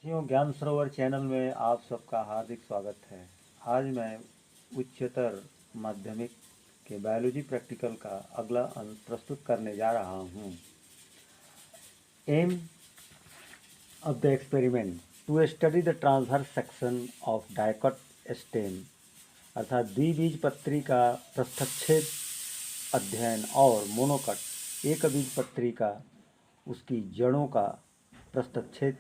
साथियों, ज्ञान सरोवर चैनल में आप सबका हार्दिक स्वागत है। आज मैं उच्चतर माध्यमिक के बायोलॉजी प्रैक्टिकल का अगला अंक प्रस्तुत करने जा रहा हूँ। Aim of the experiment to study the transverse section of dicot stem अर्थात द्विबीजपत्री का पृष्ठच्छेद अध्ययन और मोनोकट एक बीजपत्री का उसकी जड़ों का पृष्ठच्छेद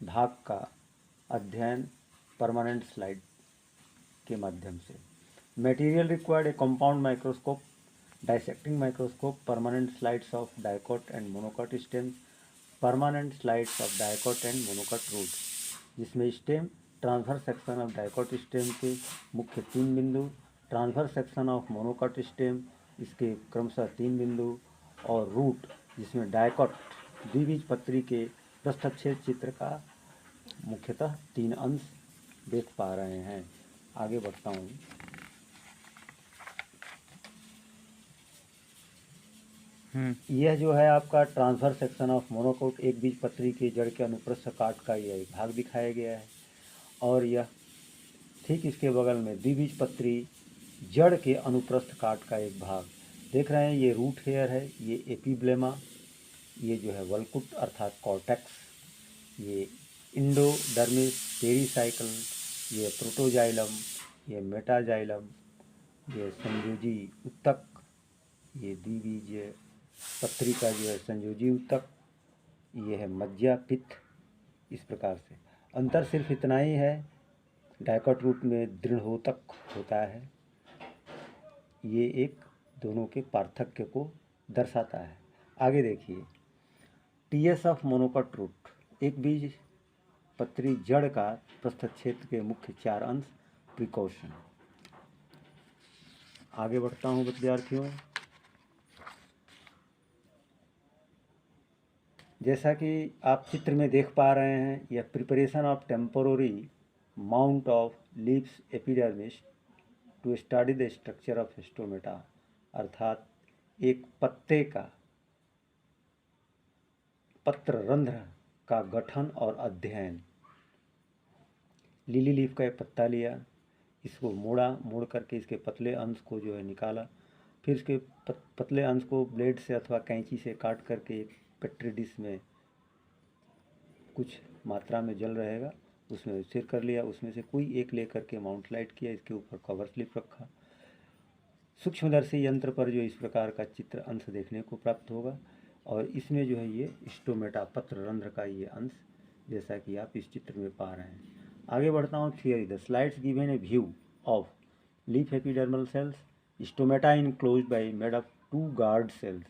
भाग का अध्ययन परमानेंट स्लाइड के माध्यम से। Material required a compound microscope, dissecting microscope, permanent slides of dicot and monocot stem, permanent slides of dicot and monocot root, जिसमें stem, transverse section of dicot stem के मुख्य 3 बिंदु, transverse section of monocot stem इसके क्रमशः 3 बिंदु और root जिसमें dicot द्विबीजपत्री के पृष्ठच्छेद चित्र का मुख्यतः 3 अंश देख पा रहे हैं। आगे बढ़ता हूँ। यह जो है आपका ट्रांसफर सेक्शन ऑफ मोनोकोट एक बीजपत्री के जड़ के अनुप्रस्थ काट का यह एक भाग दिखाया गया है और यह ठीक इसके बगल में द्विबीजपत्री जड़ के अनुप्रस्थ काट का एक भाग देख रहे हैं। ये रूट हेयर है, ये एपिब्लेमा, ये जो है वल्कुट अर्थात कॉर्टेक्स, ये इंडोडर्मिस, पेरीसाइकल, ये प्रोटोजाइलम, ये मेटाजाइलम, ये संयोजी उत्तक, ये द्विबीज पत्री का जो है संयोजी उत्तक, ये है मज्जा पित्त। इस प्रकार से अंतर सिर्फ इतना ही है, डाइकोट रूट में दृढ़ोतक होता है। ये एक दोनों के पार्थक्य को दर्शाता है। आगे देखिए, टीएस ऑफ मोनोकोट रूट एक बीज पत्री जड़ का पृष्ठच्छेद के मुख्य 4 अंश। प्रिकॉशन। आगे बढ़ता हूँ विद्यार्थियों। जैसा कि आप चित्र में देख पा रहे हैं, यह preparation of temporary mount of leaves epidermis to study the structure of stomata अर्थात एक पत्ते का पत्र रंध्र का गठन और अध्ययन। लिली लीफ का एक पत्ता लिया, इसको मोड़ा, मोड़ करके इसके पतले अंश को जो है निकाला, फिर इसके पतले अंश को ब्लेड से अथवा कैंची से काट करके एक पेट्री डिश में कुछ मात्रा में जल रहेगा उसमें स्थिर कर लिया, उसमें से कोई एक लेकर के माउंट लाइट किया, इसके ऊपर कवर स्लिप रखा। सूक्ष्मदर्शी यंत्र पर जो इस प्रकार का चित्र अंश देखने को प्राप्त होगा और इसमें जो है ये स्टोमेटा पत्र रंध्र का ये अंश जैसा कि आप इस चित्र में पा रहे हैं। आगे बढ़ता हूँ। Theory the slides given A view of leaf epidermal cells, stomata enclosed bye made of 2 guard cells,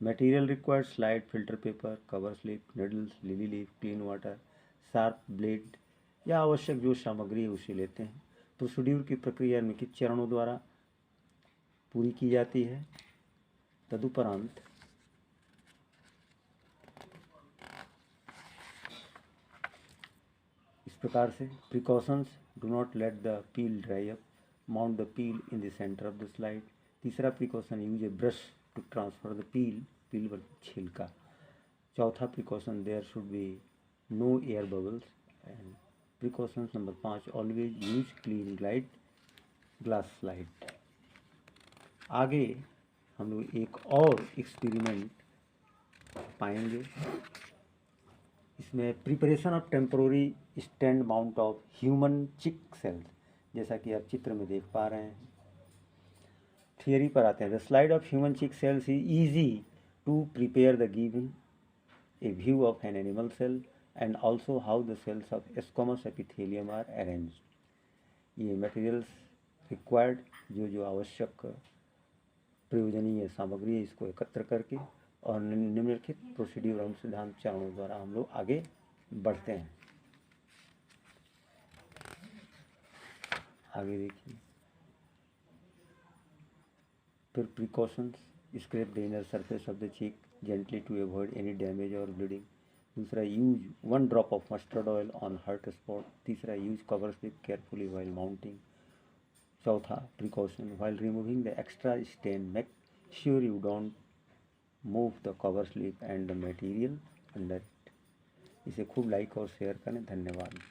material required slide, filter paper, cover slip, needles, lily leaf, clean water, sharp blade या आवश्यक जो सामग्री है उसे लेते हैं। Procedure की प्रक्रिया निम्नलिखित चरणों द्वारा पूरी की जाती है। तदुपरांत इस प्रकार से precautions, do not let the peel dry up, mount the peel in the centre of the slide. तीसरा precaution, use a brush to transfer the peel, peel व छिलका। चौथा precaution, there should be no air bubbles. And precaution number 5, always use clean glass slide. आगे हम लोग एक और experiment पाएंगे। इसमें preparation of temporary stand mount of human cheek cells, जैसा कि आप चित्र में देख पा रहे हैं। थियरी पर आते हैं। The slide of human cheek cells is easy to prepare the giving a view of an animal cell and also how the cells of squamous epithelium are arranged. ये मटेरियल्स रिक्वायर्ड जो आवश्यक प्रयोजनीय सामग्री है इसको एकत्र करके और निम्नलिखित प्रोसीड्यूर अनुसंधान चरणों द्वारा हम लोग आगे बढ़ते हैं। आगे देखिए, फिर precautions, scrape the inner surface of the cheek gently to avoid any damage और ब्लीडिंग। दूसरा, use 1 drop of mustard oil on hurt spot. तीसरा, use cover slip carefully while mounting. चौथा precaution, while removing the extra stain make sure you don't move the cover slip and the material under it. इसे खूब like और share करें। धन्यवाद।